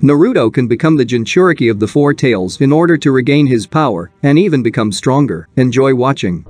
Naruto can become the Jinchuriki of the Four Tails in order to regain his power and even become stronger. Enjoy watching.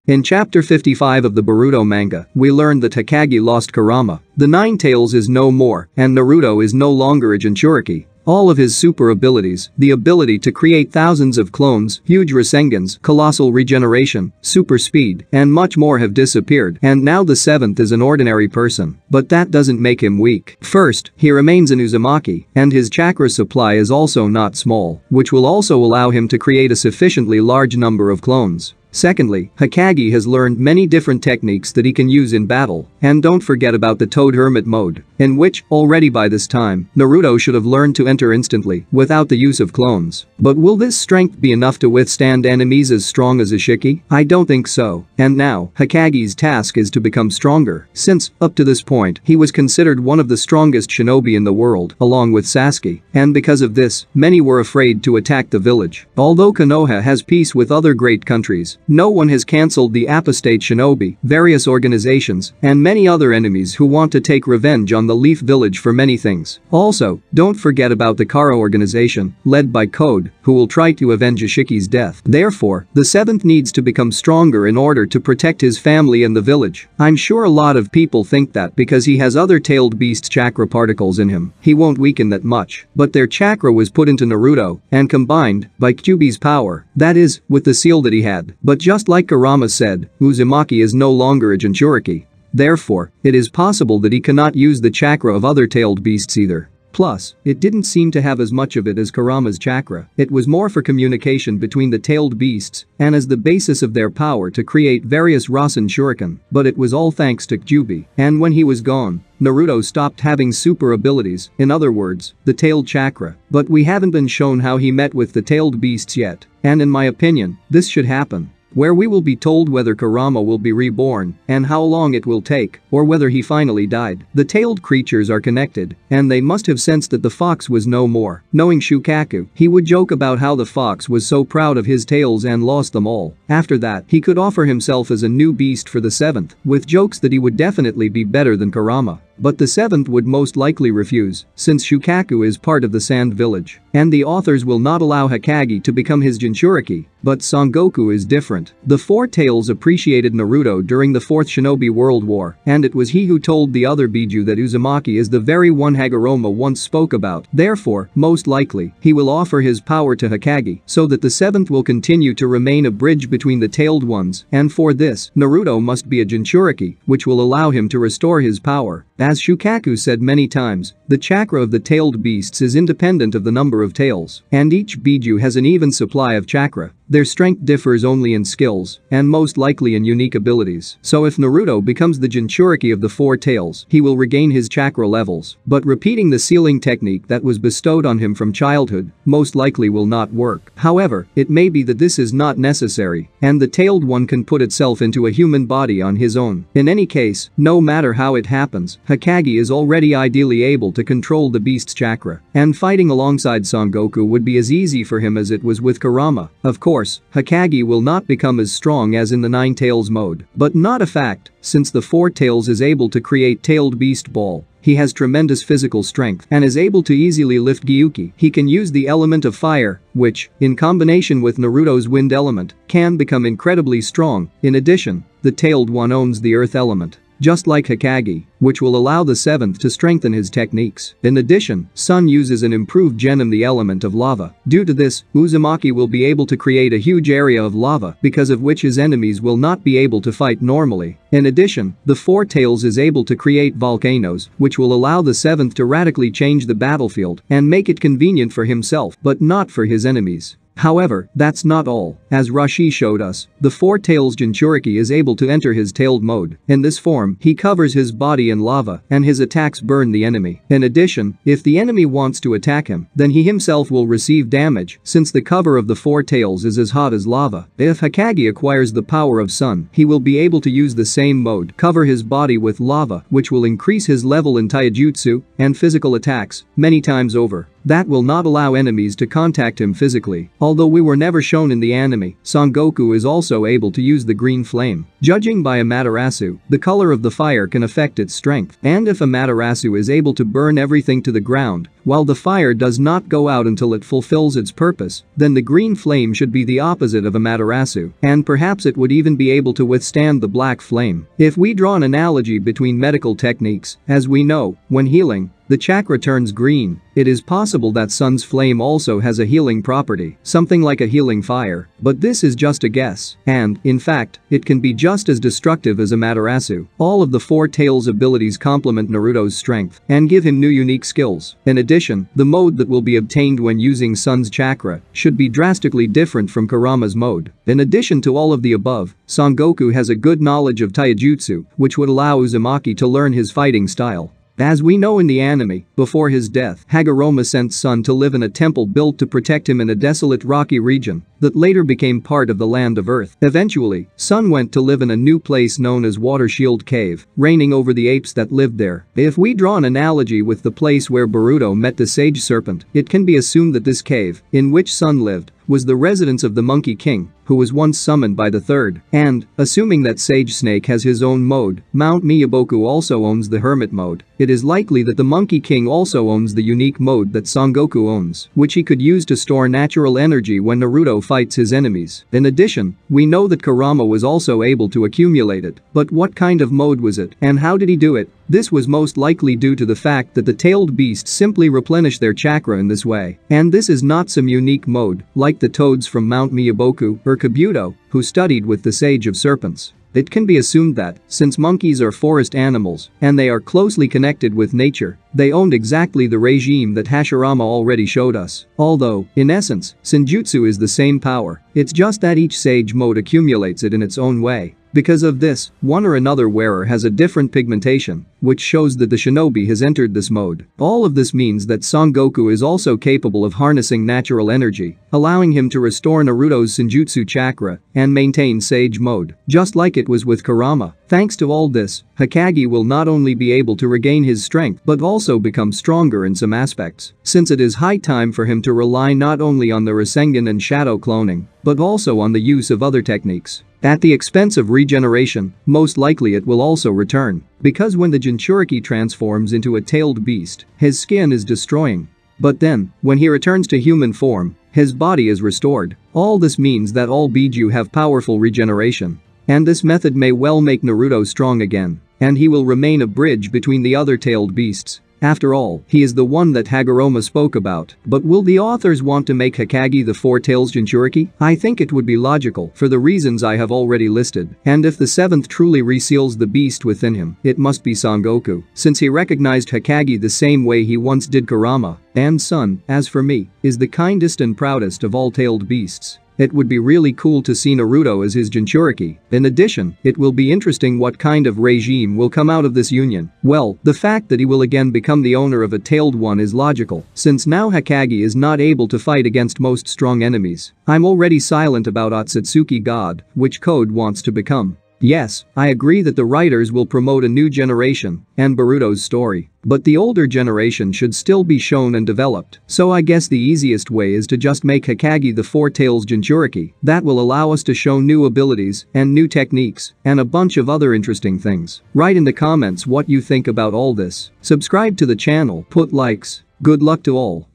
In chapter 55 of the Boruto manga, we learn that Hokage lost Kurama. The Nine Tails is no more, and Naruto is no longer a Jinchuriki. All of his super abilities, the ability to create thousands of clones, huge Rasengans, colossal regeneration, super speed, and much more have disappeared, and now the seventh is an ordinary person. But that doesn't make him weak. First, he remains an Uzumaki, and his chakra supply is also not small, which will also allow him to create a sufficiently large number of clones. Secondly, Hokage has learned many different techniques that he can use in battle, and don't forget about the Toad Hermit mode, in which, already by this time, Naruto should have learned to enter instantly without the use of clones. But will this strength be enough to withstand enemies as strong as Ishiki? I don't think so. And now, Hokage's task is to become stronger, since, up to this point, he was considered one of the strongest shinobi in the world, along with Sasuke, and because of this, many were afraid to attack the village. Although Konoha has peace with other great countries, no one has cancelled the apostate shinobi, various organizations, and many other enemies who want to take revenge on the Leaf Village for many things. Also, don't forget about the Kara organization, led by Code, who will try to avenge Ishiki's death. Therefore, the seventh needs to become stronger in order to protect his family and the village. I'm sure a lot of people think that because he has other tailed beasts' chakra particles in him, he won't weaken that much. But their chakra was put into Naruto and combined by Kyuubi's power, that is, with the seal that he had. But just like Kurama said, Uzumaki is no longer a Jinchuriki. Therefore, it is possible that he cannot use the chakra of other tailed beasts either. Plus, it didn't seem to have as much of it as Kurama's chakra. It was more for communication between the tailed beasts and as the basis of their power to create various Rasen Shuriken. But it was all thanks to Kyuubi. And when he was gone, Naruto stopped having super abilities, in other words, the tailed chakra. But we haven't been shown how he met with the tailed beasts yet. And in my opinion, this should happen, where we will be told whether Kurama will be reborn and how long it will take, or whether he finally died. The tailed creatures are connected, and they must have sensed that the fox was no more. Knowing Shukaku, he would joke about how the fox was so proud of his tails and lost them all. After that, he could offer himself as a new beast for the seventh, with jokes that he would definitely be better than Kurama. But the seventh would most likely refuse, since Shukaku is part of the Sand Village, and the authors will not allow Hokage to become his Jinchuriki. But Son Goku is different. The Four Tails appreciated Naruto during the Fourth Shinobi World War, and it was he who told the other Biju that Uzumaki is the very one Hagoromo once spoke about. Therefore, most likely, he will offer his power to Hokage so that the seventh will continue to remain a bridge between the tailed ones, and for this, Naruto must be a Jinchuriki, which will allow him to restore his power. As Shukaku said many times, the chakra of the tailed beasts is independent of the number of tails, and each Biju has an even supply of chakra. Their strength differs only in skills, and most likely in unique abilities. So if Naruto becomes the Jinchuriki of the Four Tails, he will regain his chakra levels. But repeating the sealing technique that was bestowed on him from childhood most likely will not work. However, it may be that this is not necessary, and the tailed one can put itself into a human body on his own. In any case, no matter how it happens, Hokage is already ideally able to control the beast's chakra, and fighting alongside Son Goku would be as easy for him as it was with Kurama. Of course, Hokage will not become as strong as in the Nine Tails mode, but not a fact, since the Four Tails is able to create Tailed Beast Ball. He has tremendous physical strength and is able to easily lift Gyuki. He can use the element of fire, which, in combination with Naruto's wind element, can become incredibly strong. In addition, the tailed one owns the earth element, just like Hokage, which will allow the seventh to strengthen his techniques. In addition, Sun uses an improved genom, the element of lava. Due to this, Uzumaki will be able to create a huge area of lava, because of which his enemies will not be able to fight normally. In addition, the Four Tails is able to create volcanoes, which will allow the seventh to radically change the battlefield and make it convenient for himself, but not for his enemies. However, that's not all. As Rashi showed us, the Four Tails Jinchuriki is able to enter his tailed mode. In this form, he covers his body in lava and his attacks burn the enemy. In addition, if the enemy wants to attack him, then he himself will receive damage since the cover of the Four Tails is as hot as lava. If Hokage acquires the power of Sun, he will be able to use the same mode, cover his body with lava, which will increase his level in taijutsu and physical attacks many times over. that will not allow enemies to contact him physically. Although we were never shown in the anime, Son Goku is also able to use the green flame. Judging by Amaterasu, the color of the fire can affect its strength, and if Amaterasu is able to burn everything to the ground, while the fire does not go out until it fulfills its purpose, then the green flame should be the opposite of Amaterasu, and perhaps it would even be able to withstand the black flame. If we draw an analogy between medical techniques, as we know, when healing, the chakra turns green, it is possible that Sun's flame also has a healing property, something like a healing fire, but this is just a guess, and, in fact, it can be just as destructive as Amaterasu. All of the Four Tails abilities complement Naruto's strength and give him new unique skills. In addition, the mode that will be obtained when using Sun's chakra should be drastically different from Kurama's mode. In addition to all of the above, Son Goku has a good knowledge of taijutsu, which would allow Uzumaki to learn his fighting style. As we know in the anime, before his death, Hagoromo sent Son to live in a temple built to protect him in a desolate rocky region that later became part of the Land of Earth. Eventually, Son went to live in a new place known as Water Shield Cave, reigning over the apes that lived there. If we draw an analogy with the place where Boruto met the Sage Serpent, it can be assumed that this cave, in which Son lived, was the residence of the Monkey King, who was once summoned by the third. And, assuming that Sage Snake has his own mode, Mount Miyaboku also owns the Hermit mode, it is likely that the Monkey King also owns the unique mode that Son Goku owns, which he could use to store natural energy when Naruto fights his enemies. In addition, we know that Kurama was also able to accumulate it, but what kind of mode was it, and how did he do it? This was most likely due to the fact that the tailed beasts simply replenish their chakra in this way. And this is not some unique mode, like the toads from Mount Miyaboku or Kabuto, who studied with the Sage of Serpents. It can be assumed that, since monkeys are forest animals, and they are closely connected with nature, they owned exactly the regime that Hashirama already showed us. Although, in essence, Senjutsu is the same power, it's just that each sage mode accumulates it in its own way. Because of this, one or another wearer has a different pigmentation, which shows that the shinobi has entered this mode. All of this means that Son Goku is also capable of harnessing natural energy, allowing him to restore Naruto's Senjutsu chakra and maintain Sage mode, just like it was with Kurama. Thanks to all this, Hokage will not only be able to regain his strength but also become stronger in some aspects, since it is high time for him to rely not only on the Rasengan and shadow cloning, but also on the use of other techniques. At the expense of regeneration, most likely it will also return, because when the Jinchuriki transforms into a tailed beast, his skin is destroying. But then, when he returns to human form, his body is restored. All this means that all Biju have powerful regeneration. And this method may well make Naruto strong again, and he will remain a bridge between the other tailed beasts. After all, he is the one that Hagoromo spoke about. But will the authors want to make Hokage the Four Tails Jinchuriki? I think it would be logical for the reasons I have already listed. And if the seventh truly reseals the beast within him, it must be Son Goku, since he recognized Hokage the same way he once did Kurama. And Son, as for me, is the kindest and proudest of all tailed beasts. It would be really cool to see Naruto as his Jinchuriki. In addition, it will be interesting what kind of regime will come out of this union. Well, the fact that he will again become the owner of a tailed one is logical, since now Hokage is not able to fight against most strong enemies. I'm already silent about Otsutsuki God, which Code wants to become. Yes, I agree that the writers will promote a new generation and Boruto's story, but the older generation should still be shown and developed. So I guess the easiest way is to just make Hokage the Four Tails Jinchuriki. That will allow us to show new abilities and new techniques and a bunch of other interesting things. Write in the comments what you think about all this. Subscribe to the channel, put likes. Good luck to all.